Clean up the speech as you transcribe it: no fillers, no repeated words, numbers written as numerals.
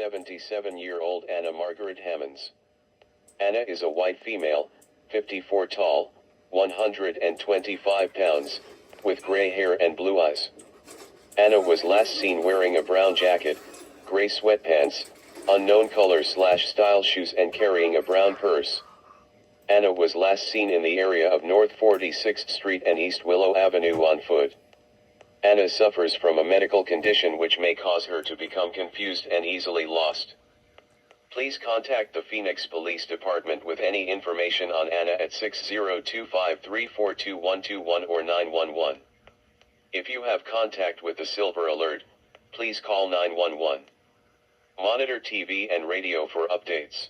77-year-old Anna Margaret Hammonds. Anna is a white female, 54 tall, 125 pounds, with gray hair and blue eyes. Anna was last seen wearing a brown jacket, gray sweatpants, unknown color/style shoes and carrying a brown purse. Anna was last seen in the area of North 46th Street and East Willow Avenue on foot. Anna suffers from a medical condition which may cause her to become confused and easily lost. Please contact the Phoenix Police Department with any information on Anna at 602-534-2121 or 911. If you have contact with the Silver Alert, please call 911. Monitor TV and radio for updates.